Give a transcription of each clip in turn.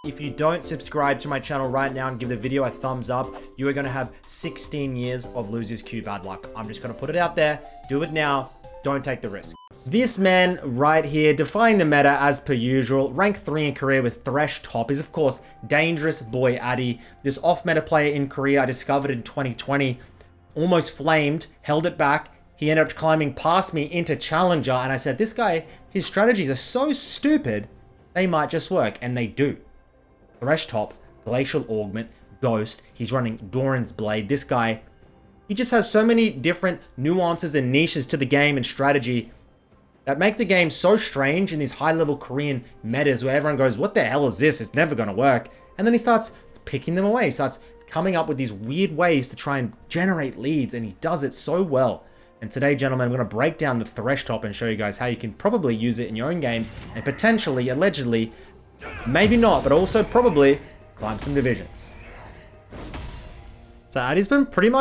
If you don't subscribe to my channel right now and give the video a thumbs up, you are going to have 16 years of losers queue bad luck. I'm just going to put it out there. Do it now. Don't take the risk. This man right here, defying the meta as per usual, rank 3 in Korea with Thresh top, is of course Dangerous Boy Addy. This off-meta player in Korea I discovered in 2020, almost flamed, held it back. He ended up climbing past me into Challenger, and I said, this guy, his strategies are so stupid, they might just work, and they do. Thresh top, Glacial Augment, Ghost, he's running Doran's Blade. This guy, he just has so many different nuances and niches to the game and strategy that make the game so strange in these high-level Korean metas where everyone goes, what the hell is this? It's never going to work. And then he starts picking them away. He starts coming up with these weird ways to try and generate leads, and he does it so well. And today, gentlemen, I'm going to break down the Thresh top and show you guys how you can probably use it in your own games and potentially, allegedly, maybe not, but also probably climb some divisions. So Addy's been playing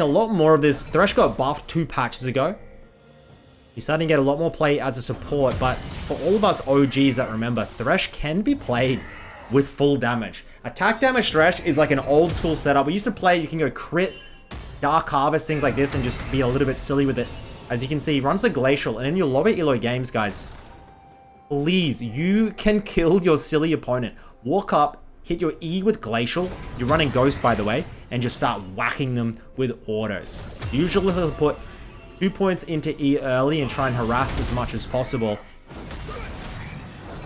a lot more of this. Thresh got buffed 2 patches ago. He's starting to get a lot more play as a support, but for all of us OGs that remember, Thresh can be played with full damage. Attack damage Thresh is like an old school setup. We used to play, you can go crit, Dark Harvest, things like this, and just be a little bit silly with it. As you can see, he runs the Glacial, and in your lower elo games, guys, please, you can kill your silly opponent. Walk up, hit your E with Glacial. You're running Ghost, by the way, and just start whacking them with autos. Usually he'll put 2 points into E early and try and harass as much as possible.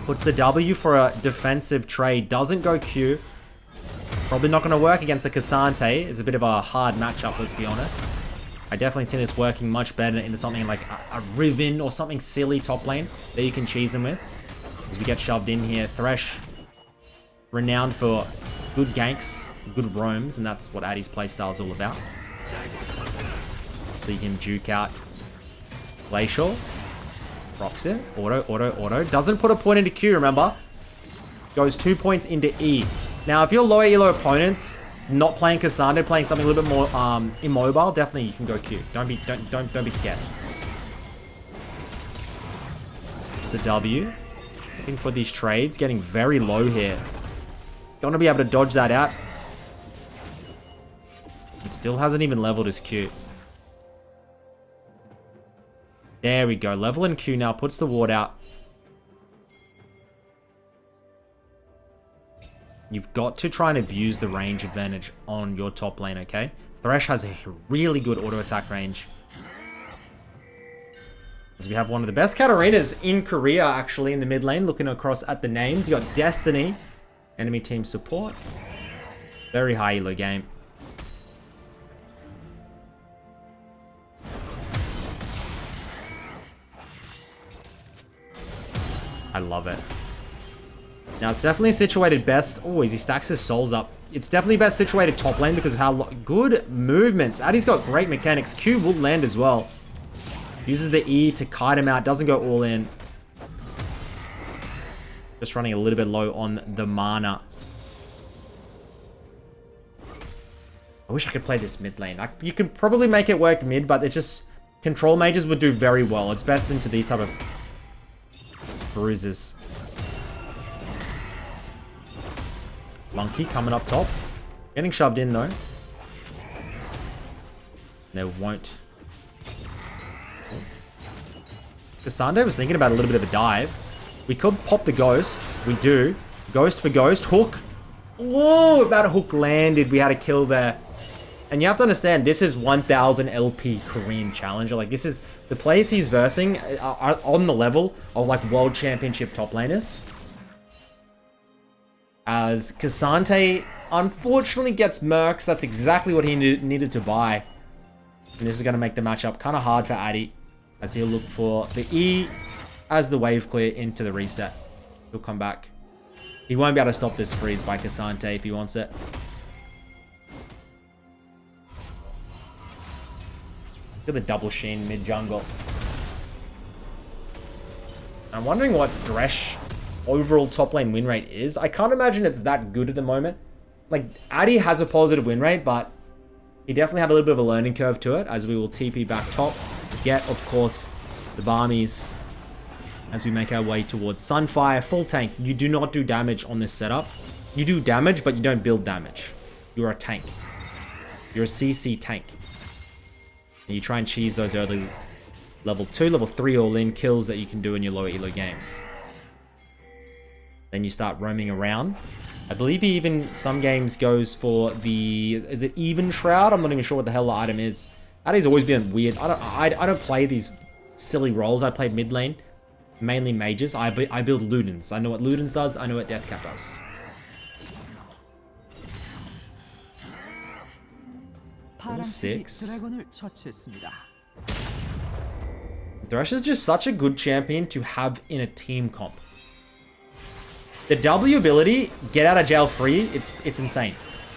Puts the W for a defensive trade. Doesn't go Q. Probably not going to work against the Cassante. It's a bit of a hard matchup, let's be honest. I definitely see this working much better into something like a Riven or something silly top lane that you can cheese him with. As we get shoved in here, Thresh, renowned for good ganks, good roams, and that's what Addy's playstyle is all about. See him juke out Glacial. Rocks it. Auto. Doesn't put a point into Q, remember. Goes 2 points into E. Now, if you're lower elo opponents, not playing Cassandra, playing something a little bit more immobile, definitely you can go Q. Don't be scared. It's a W. Looking for these trades, getting very low here. Don't want to be able to dodge that out. It still hasn't even leveled his Q. There we go. Level in Q now. Puts the ward out. You've got to try and abuse the range advantage on your top lane, okay? Thresh has a really good auto attack range. As we have one of the best Katarinas in Korea, actually, in the mid lane. Looking across at the names. You got Destiny. Enemy team support. Very high elo game. I love it. Now, it's definitely situated best. Oh, as he stacks his souls up. It's definitely best situated top lane because of how good movements. Addy's got great mechanics. Q will land as well. Uses the E to kite him out. Doesn't go all in. Just running a little bit low on the mana. I wish I could play this mid lane. You can probably make it work mid, but it's just... Control mages would do very well. It's best into these type of bruises. Monkey coming up top. Getting shoved in, though. They won't. Cassandra was thinking about a little bit of a dive. We could pop the Ghost. We do. Ghost for Ghost. Hook. Whoa, that hook landed. We had a kill there. And you have to understand, this is 1000 LP Korean Challenger. Like, this is... The players he's versing are on the level of, like, World Championship top laners. As Cassante, unfortunately, gets Mercs. That's exactly what he needed to buy. And this is going to make the matchup kind of hard for Addy. As he'll look for the E as the wave clear into the reset. He'll come back. He won't be able to stop this freeze by Cassante if he wants it. Look at the double sheen mid-jungle. I'm wondering what Thresh overall top lane win rate is. I can't imagine it's that good at the moment. Like, Addy has a positive win rate, but he definitely had a little bit of a learning curve to it, as we will TP back top. Get, of course, the Barmies as we make our way towards Sunfire. Full tank. You do not do damage on this setup. You do damage, but you don't build damage. You're a tank. You're a CC tank. And you try and cheese those early level 2, level 3 all-in kills that you can do in your lower elo games. Then you start roaming around. I believe he even, some games, goes for the... Is it Even Shroud? I'm not even sure what the hell the item is. That has always been weird. I don't play these silly roles. I play mid lane. Mainly mages. I build Ludens. I know what Ludens does. I know what Deathcap does. Level 6. Thresh is just such a good champion to have in a team comp. The W ability, get out of jail free, it's insane.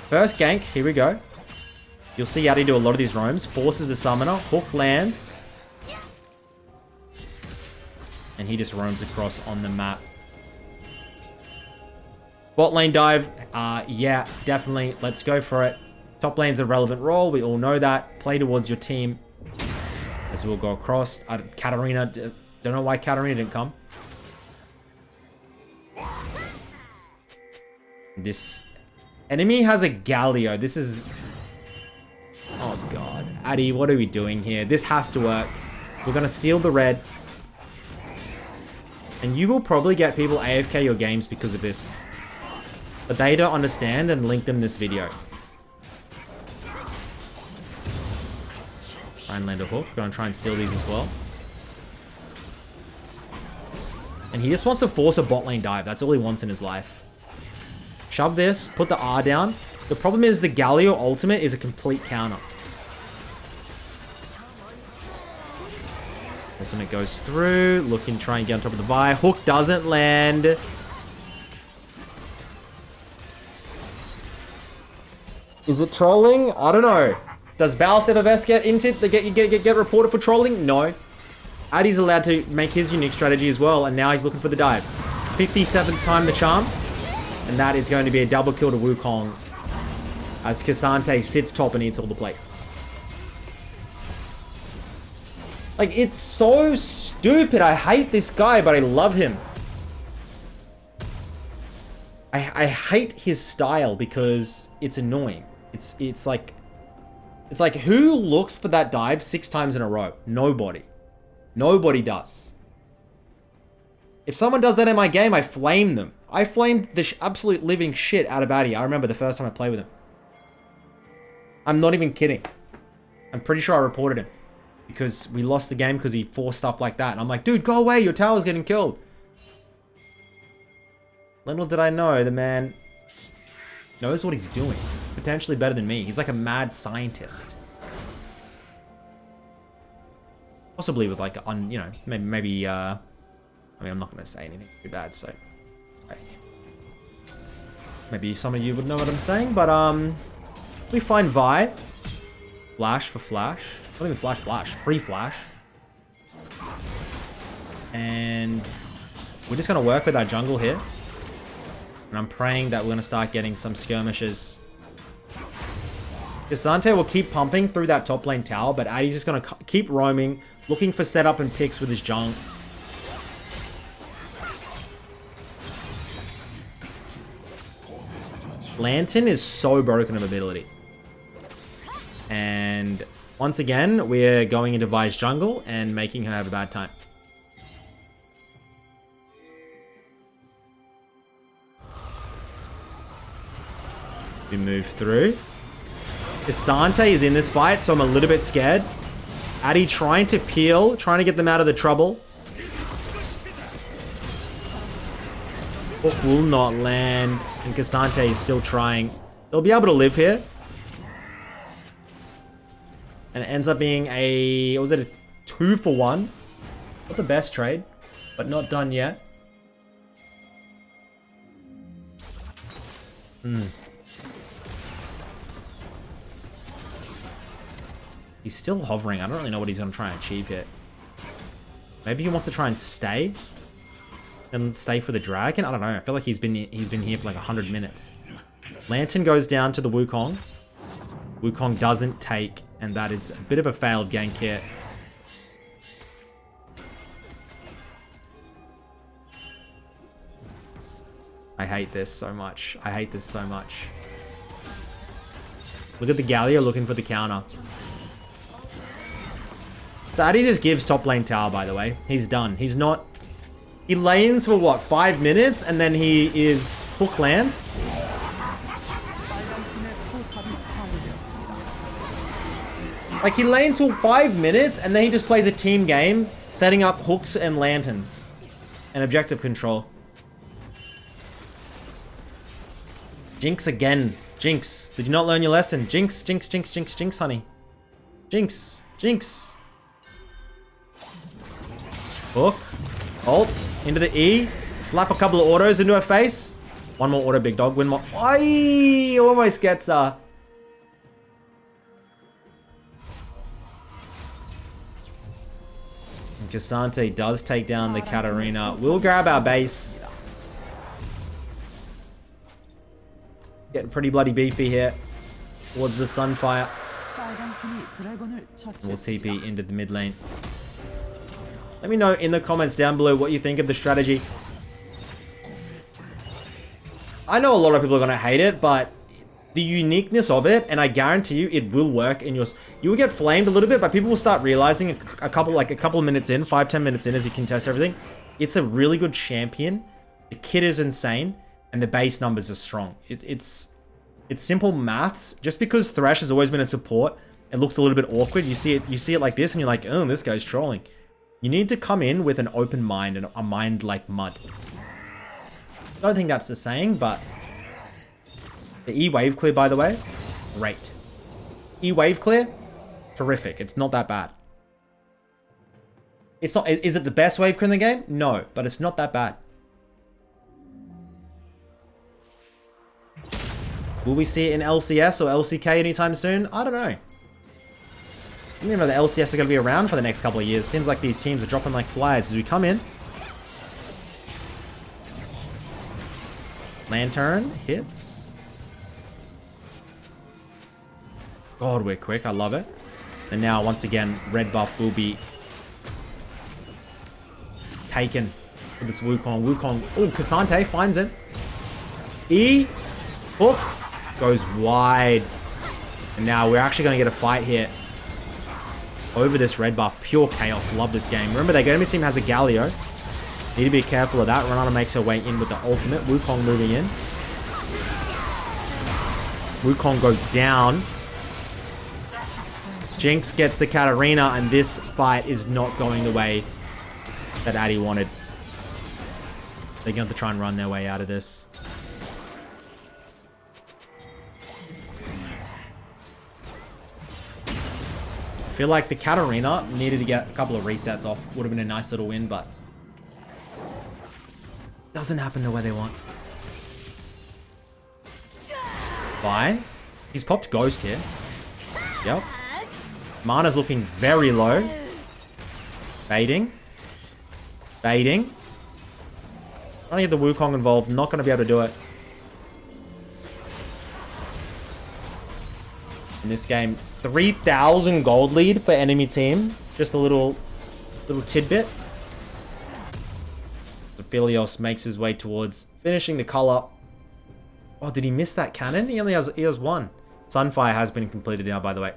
First gank, here we go. You'll see Addy do a lot of these roams. Forces the summoner, hook lands. And he just roams across on the map. Bot lane dive, yeah, definitely, let's go for it. Top lane's a relevant role, we all know that. Play towards your team. As we'll go across. Katarina, don't know why Katarina didn't come. This enemy has a Galio. This is... Oh god. Addy, what are we doing here? This has to work. We're going to steal the red. And you will probably get people AFK your games because of this. But they don't understand, and link them this video. Try and land a hook. Gonna try and steal these as well. And he just wants to force a bot lane dive. That's all he wants in his life. Shove this. Put the R down. The problem is the Galio ultimate is a complete counter. Ultimate goes through. Looking, try and get on top of the Vi. Hook doesn't land. Is it trolling? I don't know. Does Balsevavest get reported for trolling? No. Addy's allowed to make his unique strategy as well, and now he's looking for the dive. 57th time the charm. And that is going to be a double kill to Wukong. As Cassante sits top and eats all the plates. Like, it's so stupid. I hate this guy, but I love him. I hate his style because it's annoying. It's like who looks for that dive 6 times in a row? Nobody. Nobody does. If someone does that in my game, I flame them. I flamed the absolute living shit out of Addy. I remember the first time I played with him. I'm not even kidding. I'm pretty sure I reported him. Because we lost the game because he forced stuff like that. And I'm like, dude, go away. Your tower's getting killed. Little did I know, the man knows what he's doing. Potentially better than me. He's like a mad scientist. Possibly with like, you know, maybe I mean, I'm not going to say anything too bad, so... Okay. Maybe some of you would know what I'm saying, but, we find Vi. Flash for flash. Not even flash. Free flash. And... we're just going to work with our jungle here. And I'm praying that we're going to start getting some skirmishes. Cassante will keep pumping through that top lane tower, but Addy's just going to keep roaming, looking for setup and picks with his junk. Lantern is so broken of ability. And once again, we're going into Vi's jungle and making her have a bad time. We move through. Cassante is in this fight, so I'm a little bit scared. Addy trying to peel, trying to get them out of the trouble. Hook will not land, and Cassante is still trying. They'll be able to live here. And it ends up being a... was it a 2-for-1? Not the best trade, but not done yet. He's still hovering. I don't really know what he's going to try and achieve here. Maybe he wants to try and stay. And stay for the dragon? I don't know. I feel like he's been here for like 100 minutes. Lantern goes down to the Wukong. Wukong doesn't take. And that is a bit of a failed gank here. I hate this so much. I hate this so much. Look at the Galio looking for the counter. Daddy just gives top lane tower, by the way. He's done. He's not... He lanes for, what, 5 minutes? And then he is hook lands? Like, he lanes for 5 minutes, and then he just plays a team game, setting up hooks and lanterns. And objective control. Jinx again. Jinx. Did you not learn your lesson? Jinx, jinx, jinx, jinx, jinx, honey. Jinx, jinx. Hook. Ult. Into the E. Slap a couple of autos into her face. One more auto, big dog. Win more. Oi! Almost gets her. Cassante does take down the Katarina. We'll grab our base. Getting pretty bloody beefy here. Towards the Sunfire. We'll TP into the mid lane. Let me know in the comments down below what you think of the strategy. I know a lot of people are going to hate it, but the uniqueness of it, and I guarantee you it will work in yours. You will get flamed a little bit, but people will start realizing a couple of minutes in, 5-10 minutes in, as you contest everything. It's a really good champion. The kit is insane, and the base numbers are strong. It's simple maths. Just because Thresh has always been a support, it looks a little bit awkward. You see it like this, and you're like, oh, this guy's trolling. You need to come in with an open mind and a mind like mud. I don't think that's the saying, but the E wave clear, by the way, great. E wave clear, terrific. It's not that bad. It's not. Is it the best wave clear in the game? No, but it's not that bad. Will we see it in LCS or LCK anytime soon? I don't know. I don't even know the LCS are going to be around for the next couple of years. Seems like these teams are dropping like flies as we come in. Lantern hits. God, we're quick. I love it. And now, once again, red buff will be taken with this Wukong. Wukong. Oh, Cassante finds it. E. Hook. Goes wide. And now we're actually going to get a fight here over this red buff. Pure chaos. Love this game. Remember, their enemy team has a Galio. Need to be careful of that. Renata makes her way in with the ultimate. Wukong moving in. Wukong goes down. Jinx gets the Katarina, and this fight is not going the way that Addy wanted. They're going to have to try and run their way out of this. I feel like the Katarina needed to get a couple of resets off. Would have been a nice little win, but doesn't happen the way they want. Fine. He's popped Ghost here. Yep. Mana's looking very low. Baiting. Baiting. Trying to get the Wukong involved. Not going to be able to do it. In this game, 3,000 gold lead for enemy team. Just a little tidbit. Philios makes his way towards finishing the color. Oh, did he miss that cannon? He has one. Sunfire has been completed now, by the way.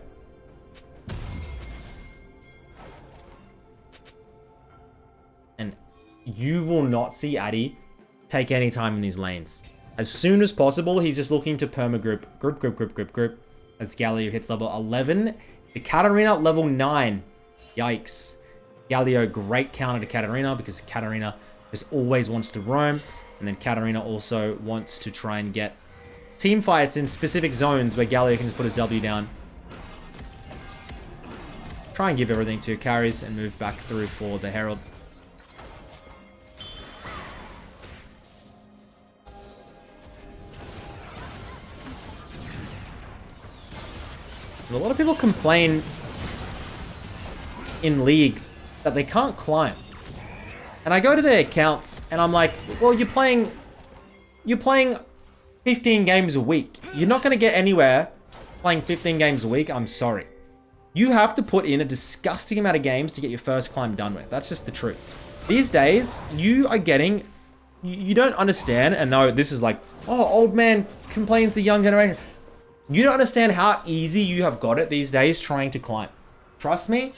And you will not see Addy take any time in these lanes. As soon as possible, he's just looking to perma-group. Group. As Galio hits level 11. The Katarina level 9. Yikes. Galio, great counter to Katarina because Katarina just always wants to roam. And then Katarina also wants to try and get team fights in specific zones where Galio can just put his W down. Try and give everything to carries and move back through for the Herald. A lot of people complain in League that they can't climb. And I go to their accounts and I'm like, well, you're playing 15 games a week. You're not going to get anywhere playing 15 games a week. I'm sorry. You have to put in a disgusting amount of games to get your first climb done with. That's just the truth. These days, you are getting You don't understand, and no, this is like, oh, old man complains to young generation. You don't understand how easy you have got it these days trying to climb. Trust me,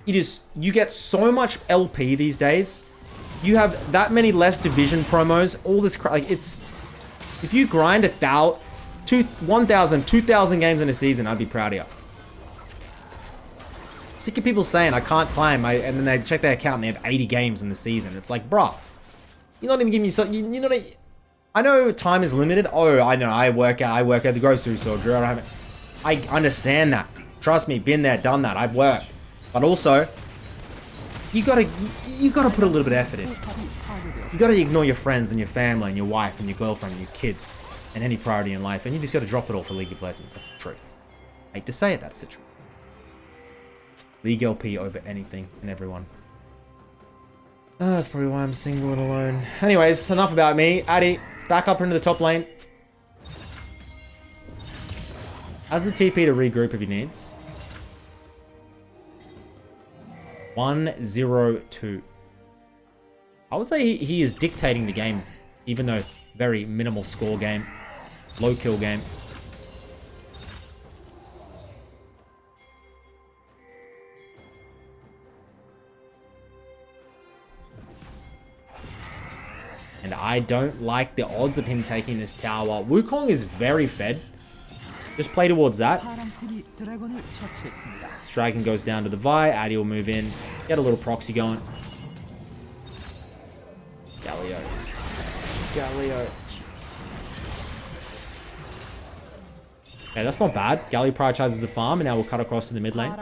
you get so much LP these days. You have that many less division promos, all this crap. Like, it's, if you grind 1,000, 2,000 games in a season, I'd be proud of you. Sick of people saying I can't climb, and then they check their account and they have 80 games in the season. It's like, bruh, you're not even giving me so. You know, I know time is limited. Oh, I know. I work at the grocery store, Drew. I understand that. Trust me, been there, done that. I've worked, but also, you gotta put a little bit of effort in. You gotta ignore your friends and your family and your wife and your girlfriend and your kids and any priority in life, and you just gotta drop it all for League of Legends. That's the truth. I hate to say it, that's the truth. League LP over anything and everyone. That's probably why I'm single and alone. Anyways, enough about me. Addy, back up into the top lane. Has the TP to regroup if he needs. 1-0-2. I would say he is dictating the game, even though very minimal score game, low kill game. And I don't like the odds of him taking this tower. Wukong is very fed. Just play towards that. Striking goes down to the Vi. Addy will move in. Get a little proxy going. Galio. Okay, that's not bad. Galio prioritizes the farm, and now we'll cut across to the mid lane.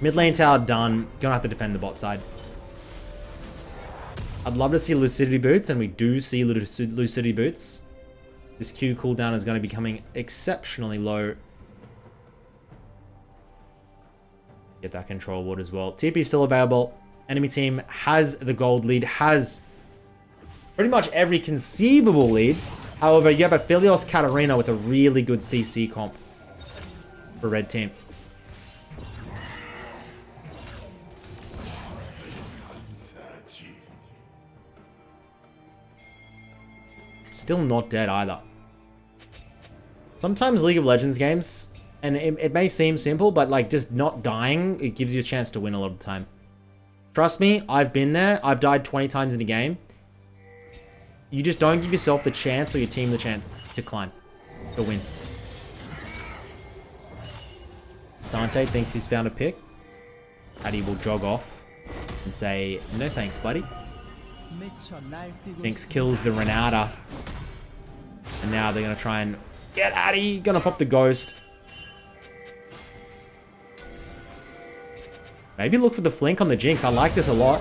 Mid lane tower done. Gonna have to defend the bot side. I'd love to see Lucidity Boots, and we do see Lucidity Boots. This Q cooldown is going to be coming exceptionally low. Get that control ward as well. TP still available. Enemy team has the gold lead, has pretty much every conceivable lead. However, you have a Philios Katarina with a really good CC comp for red team. Still not dead either. Sometimes League of Legends games, and it may seem simple, but like just not dying, it gives you a chance to win a lot of the time. Trust me, I've been there. I've died 20 times in a game. You just don't give yourself the chance or your team the chance to climb, to win. Sante thinks he's found a pick. Addy will jog off and say, no thanks, buddy. Thinks kills the Renata. And now they're going to try and get Addy. Going to pop the ghost. Maybe look for the flank on the Jinx. I like this a lot.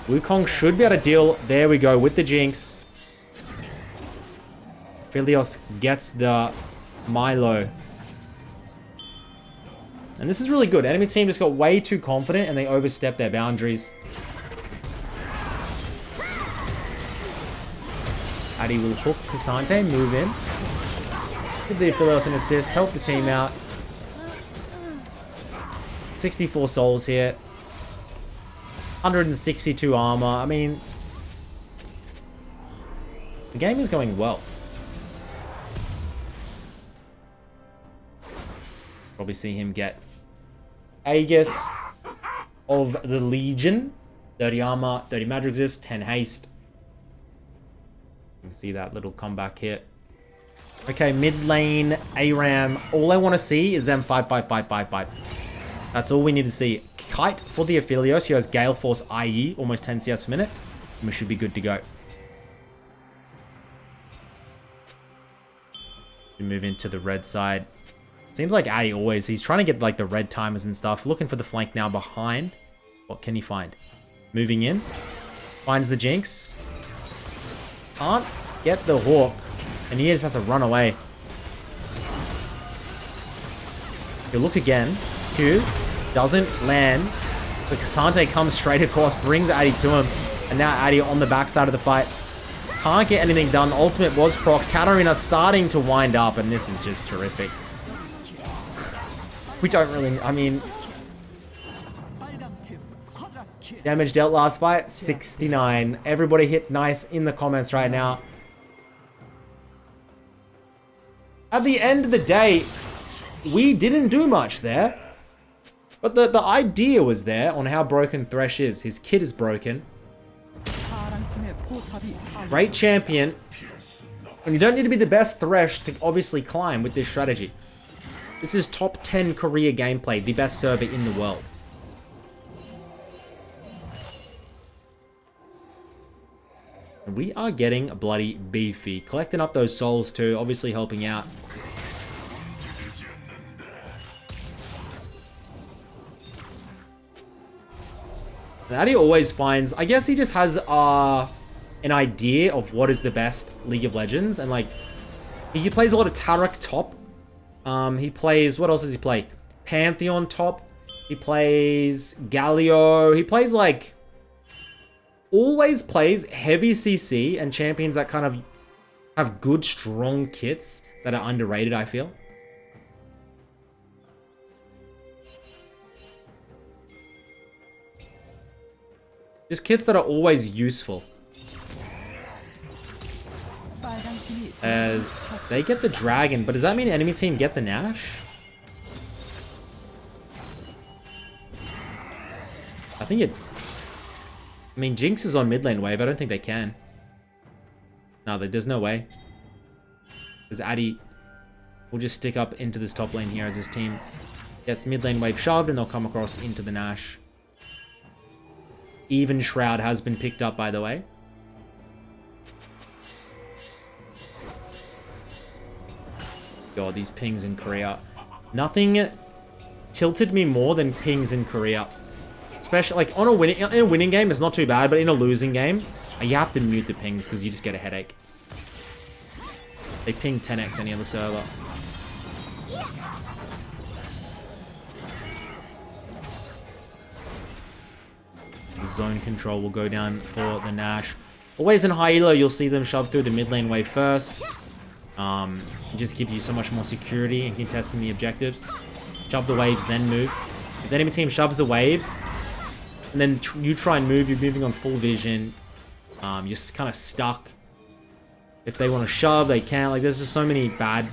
Wukong should be able to deal. There we go with the Jinx. Philios gets the Milo. And this is really good. Enemy team just got way too confident and they overstepped their boundaries. Addy will hook Cassante, move in. Give the Philios an assist, help the team out. 64 souls here. 162 armor. I mean, the game is going well. Probably see him get Aegis of the Legion. 30 armor, 30 magic resist, 10 haste. You can see that little comeback hit. Okay, mid lane, ARAM. All I want to see is them 5-5-5-5-5. That's all we need to see. Kite for the Aphelios. He has Gale Force IE, almost 10 CS per minute. And we should be good to go. We move into the red side. Seems like Addy always, he's trying to get like the red timers and stuff. Looking for the flank now behind. What can he find? Moving in. Finds the Jinx. Can't get the Hawk. And he just has to run away. He'll look again. Q doesn't land. But Cassante comes straight across, brings Addy to him. And now Addy on the backside of the fight. Can't get anything done. Ultimate was proc. Katarina starting to wind up, and this is just terrific. We don't really, I mean... Damage dealt last fight, 69. Everybody hit nice in the comments right now. At the end of the day, we didn't do much there. But the idea was there on how broken Thresh is. His kit is broken. Great champion. And you don't need to be the best Thresh to obviously climb with this strategy. This is top 10 Korea gameplay, the best server in the world. And we are getting bloody beefy. Collecting up those souls too, obviously helping out. And Addy always finds, I guess he just has an idea of what is the best League of Legends. And like, he plays a lot of Tarak top. He plays, what else does he play? Pantheon top. He plays Galio. He plays like, always plays heavy CC and champions that kind of have good, strong kits that are underrated, I feel. Just kits that are always useful. As they get the dragon, but does that mean enemy team get the Nash? I think it... I mean, Jinx is on mid lane wave. I don't think they can. No, there's no way. Because Addy will just stick up into this top lane here as his team gets mid lane wave shoved and they'll come across into the Nash. Even Shroud has been picked up, by the way. God, these pings in Korea. Nothing tilted me more than pings in Korea. Especially, like, in a winning game, it's not too bad, but in a losing game, you have to mute the pings because you just get a headache. They ping 10x any other server. Zone control will go down for the Nash. Always in high elo, you'll see them shove through the mid lane wave first. It just gives you so much more security in contesting the objectives. Shove the waves, then move. If the enemy team shoves the waves, and then you try and move, you're moving on full vision. You're kind of stuck. If they want to shove, they can't. Like, there's just so many bad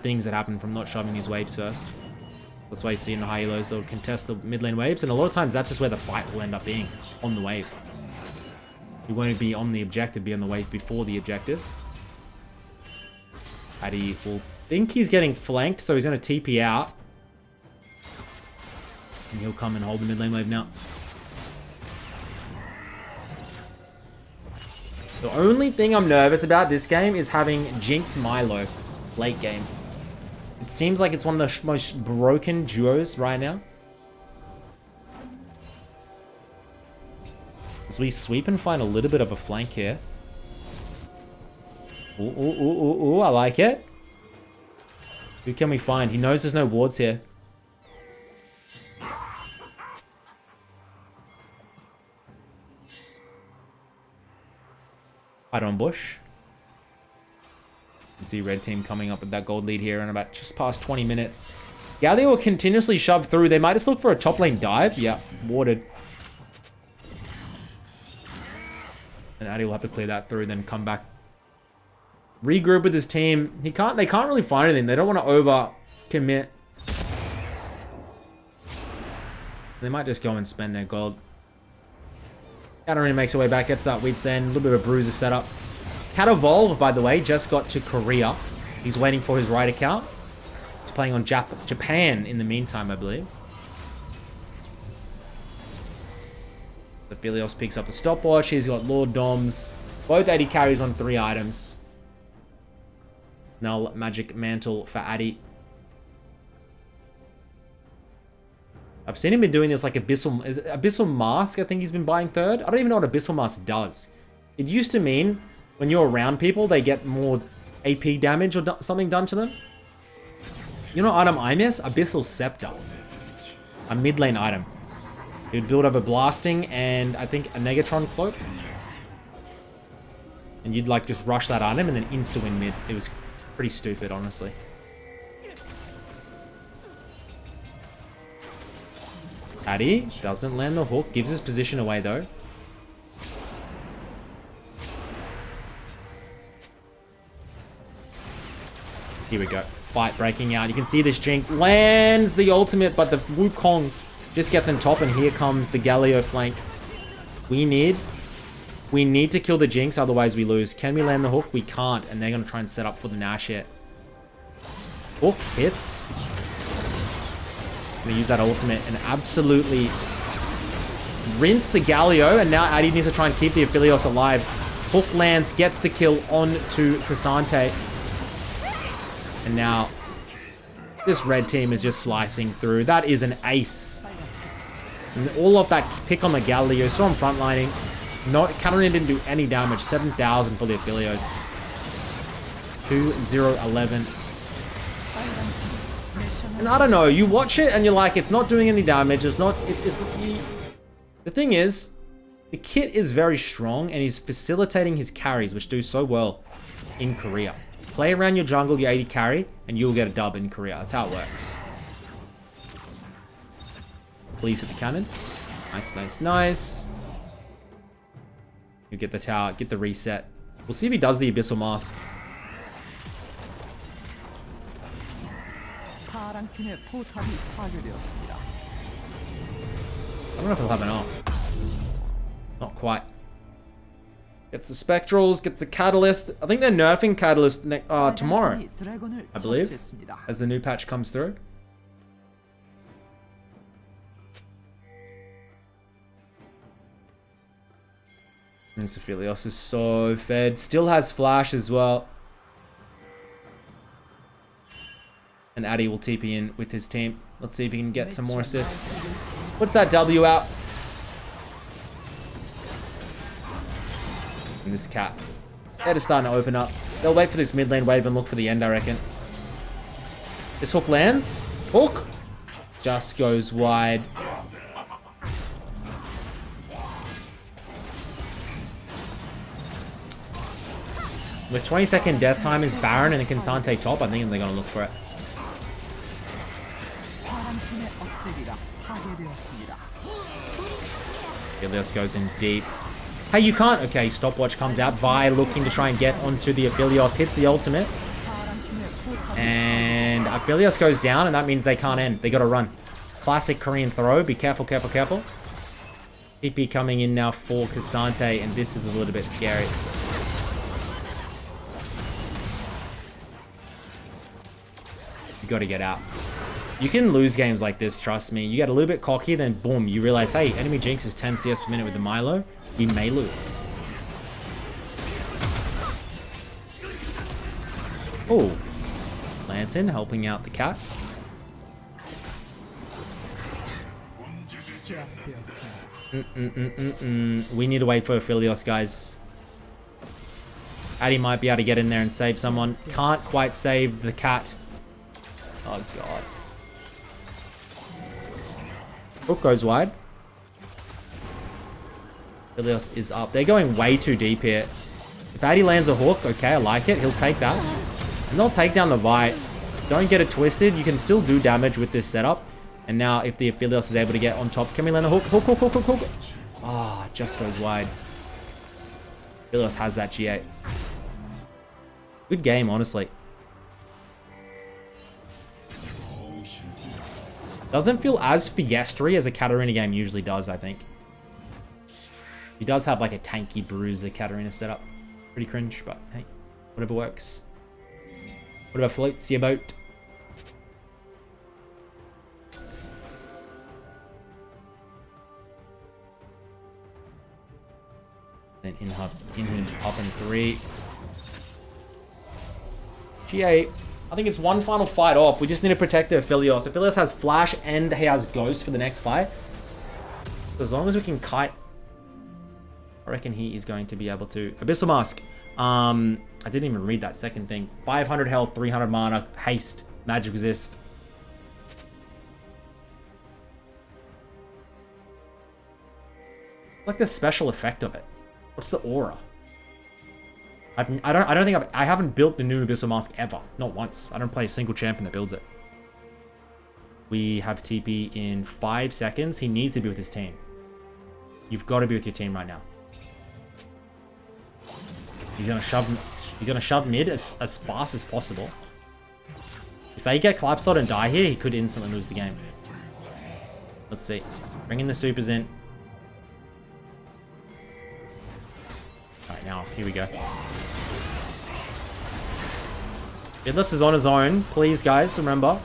things that happen from not shoving these waves first. That's why you see in the high elos, they'll contest the mid lane waves, and a lot of times that's just where the fight will end up being, on the wave. You won't be on the objective, be on the wave before the objective. Addy will think he's getting flanked, so he's going to TP out. And he'll come and hold the mid lane wave now. The only thing I'm nervous about this game is having Jinx Milo late game. It seems like it's one of the most broken duos right now. As we sweep and find a little bit of a flank here. Ooh, ooh, ooh, ooh, ooh, I like it. Who can we find? He knows there's no wards here. Hide on bush. You see red team coming up with that gold lead here in about just past 20 minutes. Galio will continuously shove through. They might just look for a top lane dive. Yeah, warded. And Addy will have to clear that through, then come back. Regroup with his team. They can't really find anything. They don't want to over commit. They might just go and spend their gold. Katarina makes her way back, gets that Wheat's End. A little bit of a bruiser setup. Cat Evolve, by the way, just got to Korea. He's waiting for his right account. He's playing on Japan in the meantime, I believe. The Philios picks up the stopwatch. He's got Lord Doms. Both Addy carries on 3 items. Null Magic Mantle for Addy. I've seen him been doing this like Abyssal Mask, I think he's been buying third. I don't even know what Abyssal Mask does. It used to mean when you're around people, they get more AP damage or something done to them. You know what item I miss? Abyssal Scepter. A mid lane item. It would build up a blasting and I think a Negatron cloak. And you'd like just rush that item and then insta-win mid. It was pretty stupid, honestly. Addy doesn't land the hook. Gives his position away, though. Here we go. Fight breaking out. You can see this Jink lands the ultimate, but the Wukong just gets on top, and here comes the Galio flank. We need to kill the Jinx, otherwise we lose. Can we land the hook? We can't, and they're going to try and set up for the Nash here. Hook hits. Going to use that ultimate and absolutely rinse the Galio, and now Addy needs to try and keep the Aphelios alive. Hook lands, gets the kill onto Cassante. And now this red team is just slicing through. That is an ace. And all of that pick on the Galio. Saw him frontlining. No, Katarina didn't do any damage. 7,000 for the Aphelios. 2-0-11. And I don't know. You watch it and you're like, it's not doing any damage. It's not... The thing is, the kit is very strong and he's facilitating his carries, which do so well in Korea. Play around your jungle, your 80 carry, and you'll get a dub in Korea. That's how it works. Please hit the cannon. Nice, nice, nice. You get the tower, get the reset. We'll see if he does the Abyssal Mask. I don't know if he'll have an off. Not quite. Gets the Spectrals, gets the Catalyst. I think they're nerfing Catalyst tomorrow, I believe, as the new patch comes through. And Aphelios is so fed. Still has Flash as well. And Addy will TP in with his team. Let's see if he can get some more assists. Puts that W out. And this cat. They're just starting to open up. They'll wait for this mid lane wave and look for the end, I reckon. This hook lands. Hook! Just goes wide. With 20-second death time is Baron and it can take top, I think they're going to look for it. Aphelios goes in deep. Hey, you can't. Okay, stopwatch comes out. Vi looking to try and get onto the Aphelios. Hits the ultimate. And Aphelios goes down, and that means they can't end. They got to run. Classic Korean throw. Be careful, careful, careful. TP coming in now for Cassante, and this is a little bit scary. You got to get out. You can lose games like this, trust me. You get a little bit cocky, then boom, you realize, hey, enemy Jinx is 10 CS per minute with the Milo. We may lose. Oh. Lantern helping out the cat. We need to wait for Aphelios, guys. Addy might be able to get in there and save someone. Can't quite save the cat. Oh, God. Hook goes wide. Aphelios is up. They're going way too deep here. If Addy lands a hook, okay, I like it. He'll take that. And they'll take down the Vi. Don't get it twisted. You can still do damage with this setup. And now if the Aphelios is able to get on top, can we land a hook? Hook, hook, hook, hook, hook. Ah, just goes wide. Aphelios has that G8. Good game, honestly. Doesn't feel as fiestery as a Katarina game usually does, I think. He does have like a tanky bruiser Katarina setup. Pretty cringe, but hey, whatever works. Whatever floats your boat. Then in up in 3. G8. I think it's one final fight off. We just need to protect the Aphelios. Aphelios has Flash and he has Ghost for the next fight. As long as we can kite, I reckon he is going to be able to. Abyssal Mask. I didn't even read that second thing. 500 health, 300 mana, haste, magic resist. Like the special effect of it. What's the aura? I haven't built the new Abyssal Mask ever. Not once. I don't play a single champion that builds it. We have TP in 5 seconds. He needs to be with his team. You've got to be with your team right now. He's gonna shove mid as fast as possible. If they get collapsed and die here, he could instantly lose the game. Let's see. Bringing the supers in. Alright, now, here we go. Vidless is on his own. Please, guys, remember.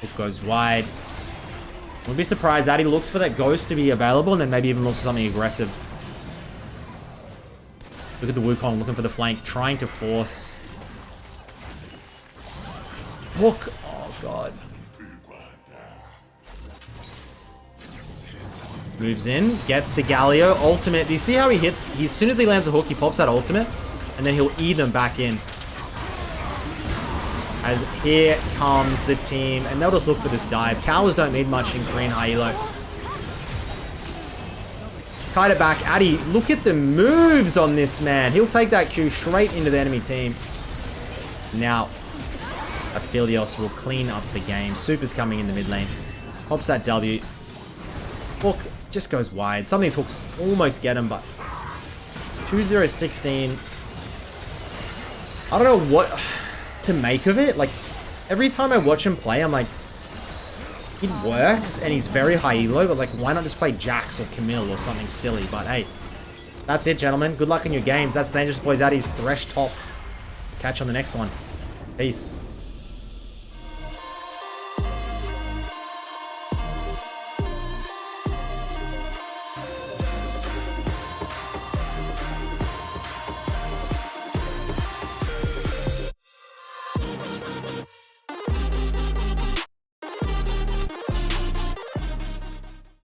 Hook goes wide. Wouldn't be surprised that he looks for that ghost to be available and then maybe even looks for something aggressive. Look at the Wukong looking for the flank, trying to force. Look. Oh, God. Moves in, gets the Galio. Ultimate. Do you see how he hits? As soon as he lands a hook, he pops that ultimate. And then he'll eat them back in. As here comes the team. And they'll just look for this dive. Towers don't need much in green high elo. Kite it back. Addy, look at the moves on this man. He'll take that Q straight into the enemy team. Now, Aphelios will clean up the game. Super's coming in the mid lane. Pops that W. Hook just goes wide. Some of these hooks almost get him, but 2-0-16. I don't know what to make of it. Like, every time I watch him play, I'm like, it works, and he's very high elo, but like, why not just play Jax or Camille or something silly? But hey, that's it, gentlemen. Good luck in your games. That's Dangerous Boys Addy's Thresh top. Catch you on the next one. Peace.